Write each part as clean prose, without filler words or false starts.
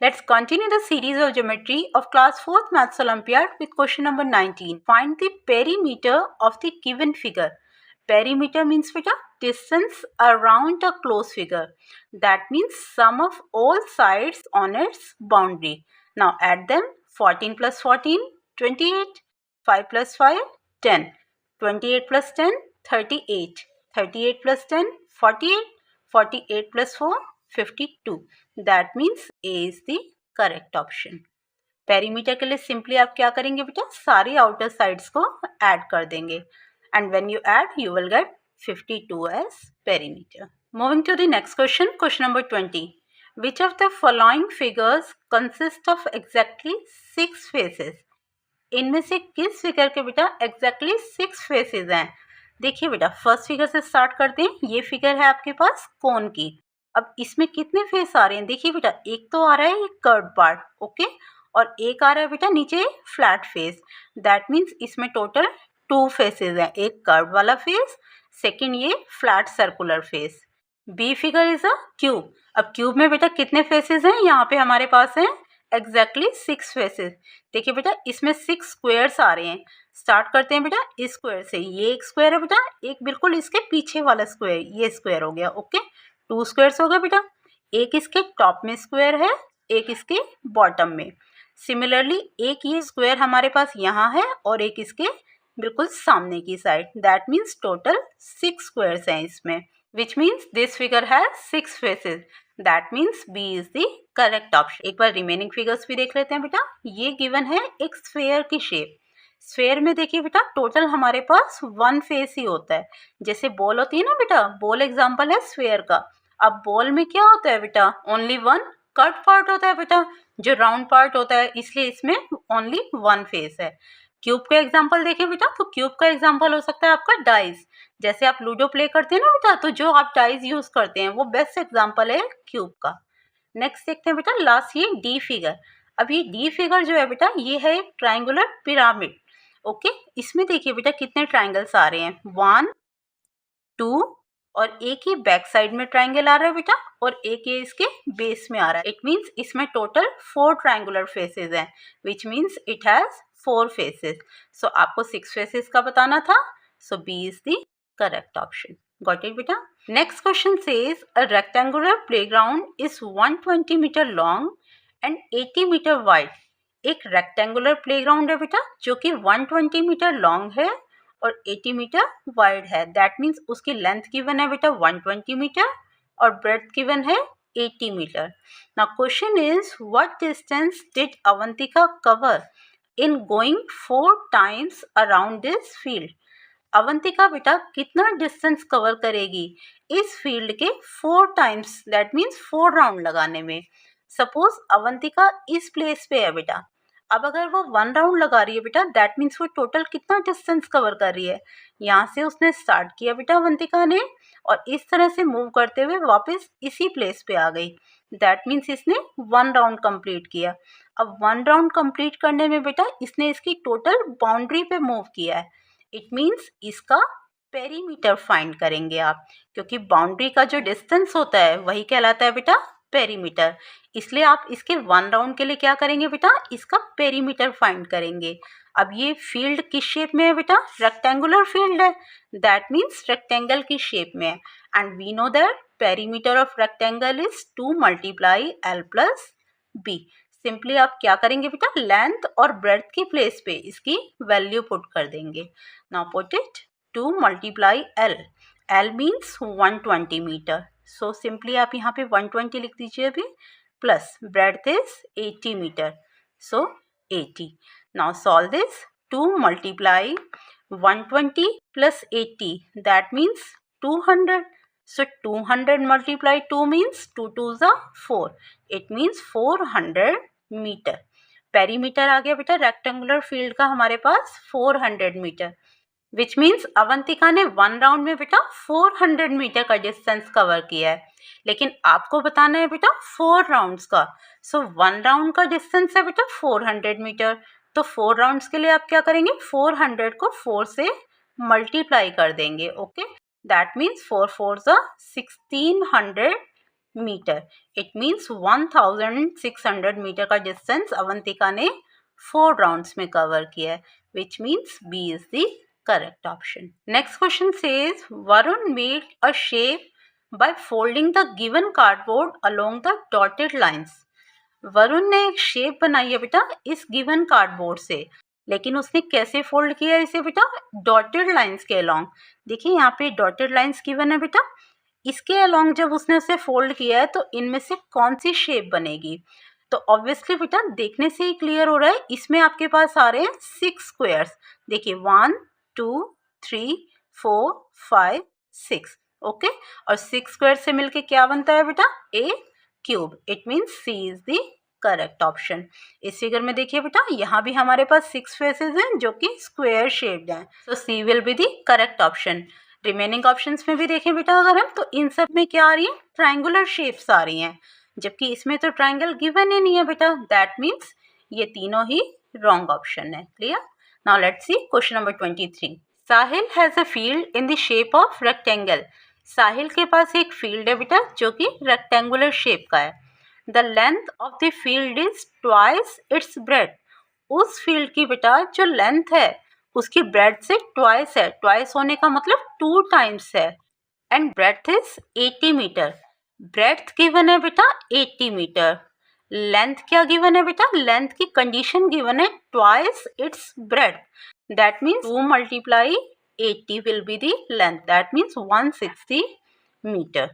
Let's continue the series of geometry of class 4th Maths Olympiad with question number 19. Find the perimeter of the given figure. Perimeter means beta distance around a closed figure. That means sum of all sides on its boundary. Now add them. 14 plus 14, 28. 5 plus 5, 10. 28 plus 10, 38. 38 plus 10, 48. 48 plus 4, 52. That means A is the correct option. Perimeter के लिए simply आप क्या करेंगे बेटा, सारी outer sides को add कर देंगे and when you add you will get 52 as perimeter. Moving to the next question, question number 20. Which of the following figures consist of exactly 6 faces? इनमें से किस फिगर के बेटा एग्जैक्टली 6 फेसेस हैं? देखिए बेटा, फर्स्ट फिगर से स्टार्ट करते हैं. ये फिगर है आपके पास कोन की. अब इसमें कितने फेस आ रहे हैं? देखिए बेटा, एक तो आ रहा है ये कर्व पार्ट, ओके, और एक आ रहा है बेटा नीचे फ्लैट फेस. दैट मीन्स इसमें टोटल 2 फेसेस हैं. एक कर्व वाला फेस, सेकंड ये flat circular face. B figure is a cube. अब क्यूब में बेटा कितने फेसेस हैं? यहाँ पे हमारे पास हैं एग्जैक्टली 6 फेसेस. देखिए बेटा, इसमें 6 स्क्वायर्स आ रहे हैं. स्टार्ट करते हैं बेटा इस स्क्वायर से. ये एक स्क्वायर है बेटा, एक बिल्कुल इसके पीछे वाला स्क्वायर, ये स्क्वायर हो गया, ओके. 2 स्क्वायर्स हो गए बेटा. एक इसके टॉप में स्क्वायर है, एक इसके बॉटम में. सिमिलरली एक ये स्क्वायर हमारे पास यहाँ है और एक इसके बिल्कुल सामने की side. That means total 6 squares हैं इसमें, which means this figure has 6 faces. That means B is the correct option. एक बार रिमेनिंग फिगर्स भी देख लेते हैं बेटा. ये गिवन है एक स्फेयर की शेप. स्फेयर में देखिए बेटा टोटल हमारे पास 1 फेस ही होता है. जैसे बॉल होती है ना बेटा, बॉल एग्जांपल है स्फेयर का. अब बॉल में क्या होता है बेटा? ओनली 1 कट पार्ट होता है बेटा, जो राउंड पार्ट होता है, इसलिए इसमें ओनली 1 फेस है. क्यूब का एग्जांपल देखें बेटा, तो क्यूब का एग्जांपल हो सकता है आपका डाइस. जैसे आप लूडो प्ले करते हैं ना बेटा, तो जो आप डाइस यूज करते हैं वो बेस्ट एग्जांपल है क्यूब का. नेक्स्ट देखते हैं बेटा लास्ट ये डी फिगर. अब ये डी फिगर जो है बेटा, ये है एक ट्राइंगुलर पिरामिड, ओके. इसमें देखिए बेटा कितने ट्राइंगल्स आ रहे हैं, 1 2 और एक ही बैक साइड में ट्राइंगल आ रहा है बेटा, और एक ये इसके बेस में आ रहा है. इट मीन्स इसमें टोटल 4 ट्राइंगुलर फेसेस हैं, which means it has 4 faces. So आपको 6 फेसेस का बताना था, so B is the correct option. Got it बेटा. Next question says a rectangular playground is 120 metre long and 80 metre wide. एक rectangular playground है बेटा जो कि 120 मीटर लॉन्ग है और 80 मीटर वाइड है. दैट मीन्स उसकी लेंथ गिवन है बेटा 120 मीटर और ब्रेड्थ गिवन है 80 metre. Now question is what distance did Avantika cover in going 4 times around this field. Avantika बेटा कितना डिस्टेंस कवर करेगी इस फील्ड के 4 टाइम्स, दैट मीन्स 4 राउंड लगाने में. सपोज अवंतिका इस प्लेस पे है बेटा. अब अगर वो 1 राउंड लगा रही है बेटा, दैट मीन्स वो टोटल कितना डिस्टेंस कवर कर रही है. यहाँ से उसने स्टार्ट किया बेटा अवंतिका ने, और इस तरह से मूव करते हुए वापस इसी प्लेस पे आ गई. दैट मीन्स इसने 1 राउंड कंप्लीट किया. अब 1 राउंड कंप्लीट करने में बेटा इसने इसकी टोटल बाउंड्री पे मूव किया है. इट मीन्स इसका पेरीमीटर फाइंड करेंगे आप, क्योंकि बाउंड्री का जो डिस्टेंस होता है वही कहलाता है बेटा पेरीमीटर. इसलिए आप इसके 1 राउंड के लिए क्या करेंगे बेटा, इसका पेरीमीटर फाइंड करेंगे. अब ये फील्ड किस शेप में है बेटा? रेक्टेंगुलर फील्ड है. दैट मीन्स रेक्टेंगल की शेप में है. And we know that perimeter of rectangle is 2 multiply L plus B. Simply आप क्या करेंगे बेटा, लेंथ और ब्रेड्थ की प्लेस पे इसकी वैल्यू पुट कर देंगे. Now put it 2 multiply L. L means 120 metre. So simply आप यहाँ पे 120 लिख दीजिए अभी, plus breadth is 80 metre, so 80. Now solve this. 2 multiply 120 plus 80, that means 200. So 200 multiply 2 means 2 2s are 4. It means 400 metre. Perimeter आ गया बेटा rectangular field का हमारे पास 400 मीटर, विच मीन्स अवंतिका ने 1 राउंड में बेटा 400 मीटर का डिस्टेंस कवर किया है. लेकिन आपको बताना है बेटा 4 राउंड्स का. सो 1 राउंड का डिस्टेंस है बेटा 400 मीटर. तो 4 राउंड्स के लिए आप क्या करेंगे, 400 को 4 से मल्टीप्लाई कर देंगे, okay. That means 4 4s are 1600 metre. It means 1600 metre का डिस्टेंस अवंतिका ने 4 राउंड्स में कवर किया है, which means B is the correct option. Next question says Varun made a shape by folding the given cardboard along the dotted lines। Varun ने एक shape बनाई है बेटा इस गिवन कार्डबोर्ड से, लेकिन उसने कैसे फोल्ड किया है इसे बेटा? डॉटेड लाइंस के अलोंग। देखिए यहाँ पे डॉटेड लाइंस गिवन है बेटा, इसके अलोंग जब उसने उसे फोल्ड किया है तो इनमें से कौन सी शेप बनेगी? तो ऑब्वियसली बेटा देखने से ही क्लियर हो रहा है, इसमें आपके पास आ रहे हैं 6 स्क्वायर्स। देखिए 1 2 3 4 5 6, ओके। और 6 स्क्वायर से मिलके क्या बनता है बेटा? A cube. It means C is the correct option. इस फिगर में देखिए बेटा यहाँ भी हमारे पास 6 फेसेस हैं जो कि स्क्वायर शेप्ड हैं, so C will be the correct option. Remaining options में भी देखें बेटा अगर हम, तो इन सब में क्या आ रही है? ट्रायंगुलर शेप्स आ रही हैं, जबकि इसमें तो ट्रायंगल गिवन ही नहीं है बेटा। दैट मीन्स ये तीनों ही रॉन्ग ऑप्शन है। Clear? Now let's see question number 23। Sahil has a field in the shape of rectangle. Sahil के पास एक फील्ड है बेटा जो कि रेक्टेंगुलर शेप का है। The length of the field is twice its bread. उस फील्ड की बेटा जो लेंथ है उसकी ब्रेड से ट्वाइस है। ट्वाइस होने का मतलब 2 टाइम्स है। And breadth is 80 metre. Breadth given है बेटा 80 मीटर। लेंथ क्या गिवन है बेटा? लेंथ की कंडीशन गिवन है twice its bread. That means 2 multiply 80 will be the length. That means 160 meter.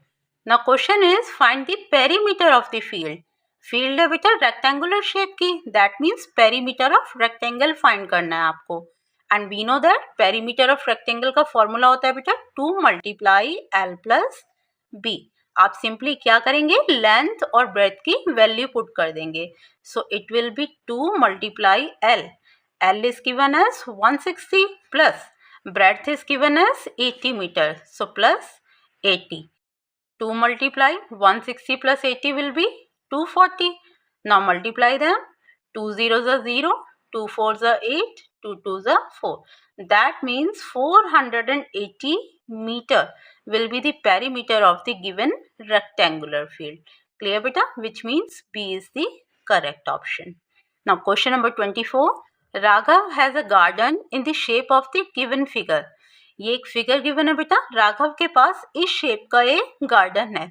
Now question is find the perimeter of the field. Field है बेटा rectangular shape की, that means perimeter of rectangle find करना है आपको। And we know that perimeter of rectangle का formula होता है बेटा 2 multiply L plus B। आप सिंपली क्या करेंगे? लेंथ और ब्रेथ की वैल्यू पुट कर देंगे। So it will be 2 multiply L। L is given as 160 plus breadth is given as 80 meter, so plus 80. 2 multiply 160 plus 80 will be 240. Now multiply them. 2 zeros are 0, 2 fours are 8, 2 twos are 4. That means 480 meter will be the perimeter of the given rectangular field. Clear beta? Which means B is the correct option. Now question number 24. Raghav has a garden in the shape of the given figure. ये एक figure given है बेटा, राघव के पास इस shape का एक garden है।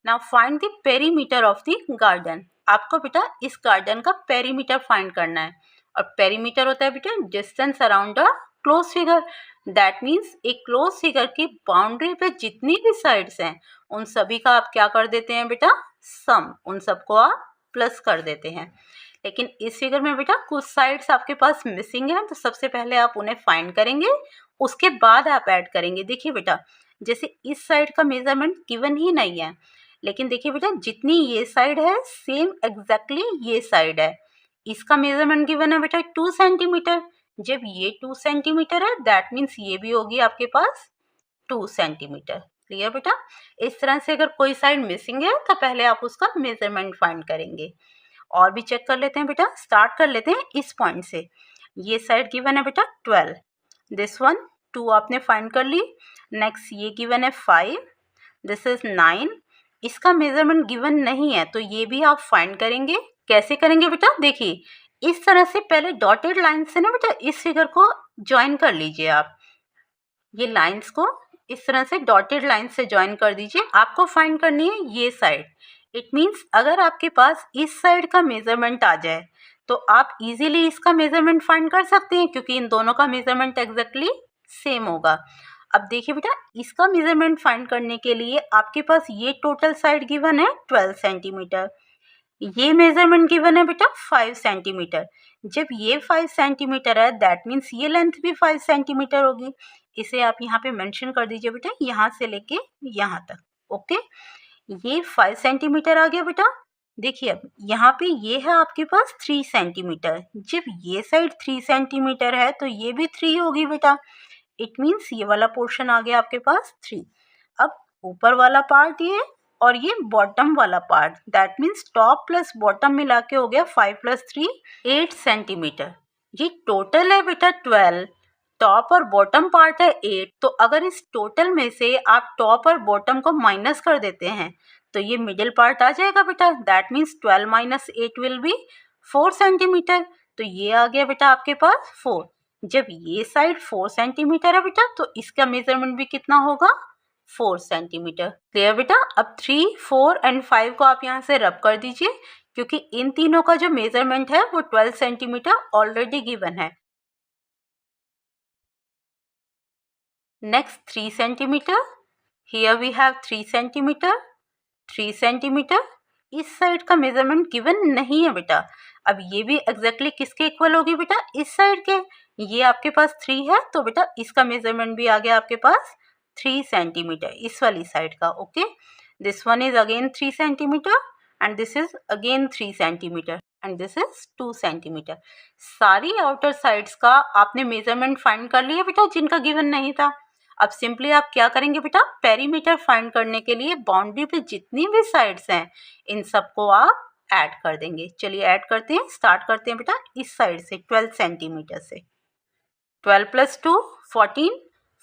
Now find the perimeter of the garden. आपको बेटा इस गार्डन का पेरीमीटर फाइंड करना है, और पेरीमीटर होता है बेटा distance around a close figure. That means एक क्लोज फिगर की बाउंड्री पे जितनी भी साइड्स हैं उन सभी का आप क्या कर देते हैं बेटा? सम। उन सबको आप प्लस कर देते हैं। लेकिन इस फिगर में बेटा कुछ साइड्स आपके पास मिसिंग है, तो सबसे पहले आप उन्हें फाइंड करेंगे, उसके बाद आप ऐड करेंगे। देखिए बेटा जैसे इस साइड का मेजरमेंट गिवन ही नहीं है, लेकिन देखिए बेटा जितनी ये साइड है सेम एग्जैक्टली ये साइड है। इसका मेजरमेंट गिवन है बेटा 2 सेंटीमीटर। जब ये 2 सेंटीमीटर है दैट मीन्स ये भी होगी आपके पास 2 सेंटीमीटर। क्लियर बेटा? इस तरह से अगर कोई साइड मिसिंग है तो पहले आप उसका मेजरमेंट फाइंड करेंगे। और भी चेक कर लेते हैं बेटा। स्टार्ट कर लेते हैं इस पॉइंट से। ये साइड गिवन है बेटा 12, दिस वन 2 आपने फाइंड कर ली। नेक्स्ट ये गिवन है 5, दिस इज 9। इसका मेजरमेंट गिवन नहीं है तो ये भी आप फाइंड करेंगे। कैसे करेंगे बेटा? देखिए इस तरह से पहले डॉटेड लाइन से ना बेटा इस फिगर को ज्वाइन कर लीजिए। आप ये लाइंस को इस तरह से डॉटेड लाइन से ज्वाइन कर दीजिए। आपको फाइंड करनी है ये साइड। इट मीन्स अगर आपके पास इस साइड का मेजरमेंट आ जाए तो आप इजीली इसका मेजरमेंट फाइंड कर सकते हैं, क्योंकि इन दोनों का मेजरमेंट एग्जैक्टली सेम होगा। अब देखिए बेटा इसका मेजरमेंट फाइंड करने के लिए आपके पास ये टोटल साइड गिवन है 12 सेंटीमीटर, ये मेजरमेंट गिवन है बेटा 5 सेंटीमीटर। जब ये 5 सेंटीमीटर है दैट मीन्स ये लेंथ भी 5 सेंटीमीटर होगी। इसे आप यहाँ पे मेंशन कर दीजिए बेटा, यहाँ से लेके यहाँ तक। ओके, ये 5 सेंटीमीटर आ गया बेटा। देखिए अब यहाँ पे ये है आपके पास 3 सेंटीमीटर। जब ये साइड 3 सेंटीमीटर है तो ये भी 3 होगी बेटा। इट मीन्स ये वाला पोर्शन आ गया आपके पास 3। अब ऊपर वाला पार्ट ये और ये बॉटम वाला part, that means top plus bottom मिला के हो गया 5 + 3 8 सेंटीमीटर। ये टोटल है बेटा 12, टॉप और बॉटम पार्ट है 8, तो अगर इस टोटल में से आप टॉप और बॉटम को माइनस कर देते हैं तो ये मिडिल पार्ट आ जाएगा बेटा। That means 12 minus 8 will be 4 centimetre. तो ये आ गया बेटा आपके पास 4। जब ये साइड 4 सेंटीमीटर है बेटा तो इसका मेजरमेंट भी कितना होगा, 4 सेंटीमीटर। क्लियर बेटा। अब 3, 4 एंड 5 को आप यहाँ से रब कर दीजिए, क्योंकि इन तीनों का जो मेजरमेंट है वो 12 सेंटीमीटर ऑलरेडी गिवन है। Next 3 centimetre, here we have 3 centimetre, 3 centimetre. इस साइड का मेजरमेंट गिवन नहीं है बेटा। अब ये भी एग्जैक्टली किसके इक्वल होगी बेटा, इस साइड के। ये आपके पास 3 है तो बेटा इसका मेजरमेंट भी आ गया आपके पास 3 सेंटीमीटर, इस वाली साइड का। Okay, this one is again 3 centimetre and this is again 3 centimetre and this is 2 centimetre. सारी आउटर साइड्स का आपने मेजरमेंट फाइंड कर लिया बेटा जिनका गिवन नहीं था। अब सिंपली आप क्या करेंगे बेटा, पेरीमीटर फाइंड करने के लिए बाउंड्री पे जितनी भी साइड्स हैं इन सबको आप ऐड कर देंगे। चलिए ऐड करते हैं, स्टार्ट करते हैं बेटा इस साइड से 12 सेंटीमीटर से। 12 plus 2 14,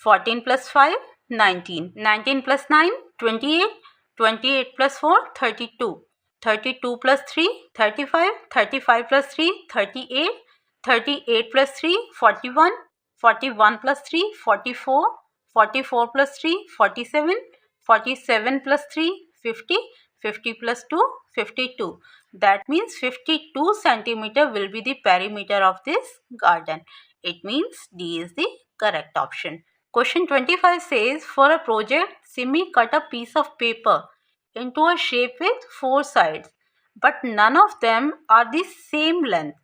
14 plus 5 19, 19 plus 9 28, 28 plus 4 32, 32 plus 3 35, 35 plus 3 38, 38 plus 3 41, 41 plus 3 44, 44 plus 3 47, 47 plus 3 50, 50 plus 2 52. That means 52 centimeter will be the perimeter of this garden. It means D is the correct option. Question 25 says, for a project, Simi cut a piece of paper into a shape with 4 sides, but none of them are the same length.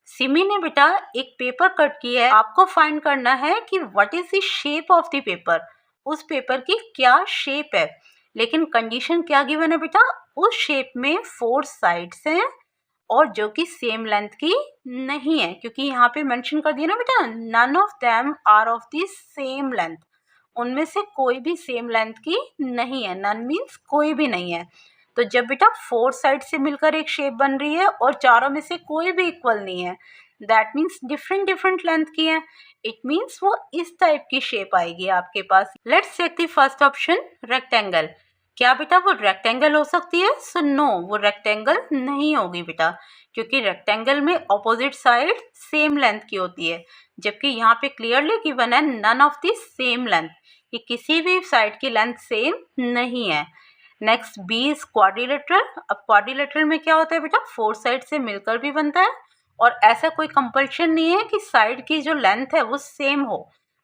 Simi ने बेटा एक paper cut किया है, आपको find करना है कि what is the shape of the paper, उस पेपर की क्या शेप है। लेकिन कंडीशन क्या गिवन है बेटा, उस शेप में 4 साइड्स हैं और जो कि सेम लेंथ की नहीं है, क्योंकि यहाँ पे मेंशन कर दिया ना बेटा, none of them are of the same length, उनमें से कोई भी सेम लेंथ की नहीं है। नन मीन्स कोई भी नहीं है। तो जब बेटा 4 साइड से मिलकर एक शेप बन रही है और चारों में से कोई भी इक्वल नहीं है, that means different different length की है। इट मीन्स वो इस टाइप की शेप आएगी आपके पास। Let's check the first option, rectangle. क्या बेटा वो रेक्टेंगल हो सकती है? सो नो, वो रेक्टेंगल नहीं होगी बेटा, क्योंकि रेक्टेंगल में ऑपोजिट साइड सेम लेंथ की होती है, जबकि यहाँ पे क्लियरली गिवन है none of the same length, कि किसी भी साइड की लेंथ सेम नहीं है। Next B is quadrilateral. अब क्वाड्रिलेटरल में क्या होता है बेटा, 4 साइड से मिलकर भी बनता है और ऐसा कोई कंपल्शन नहीं है कि साइड की जो लेंथ है वो सेम हो,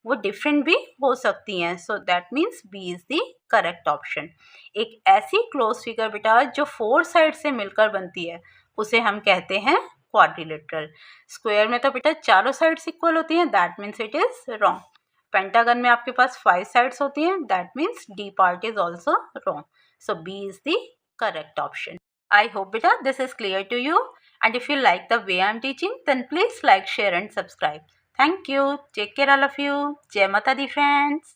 वो डिफरेंट भी हो सकती हैं। So that means B is the correct option. एक ऐसी क्लोज फिगर बेटा जो 4 साइड से मिलकर बनती है उसे हम कहते हैं क्वाड्रिलेटरल। स्क्वायर में तो बेटा चारों साइड्स इक्वल होती हैं, that means it is wrong. Pentagon में आपके पास 5 साइड्स होती हैं, that means D part is also wrong. So B is the correct option. I hope beta this is clear to you, and if you like the way I am teaching, then please like, share and subscribe. Thank you. Take care all of you. Jai Mata Di friends.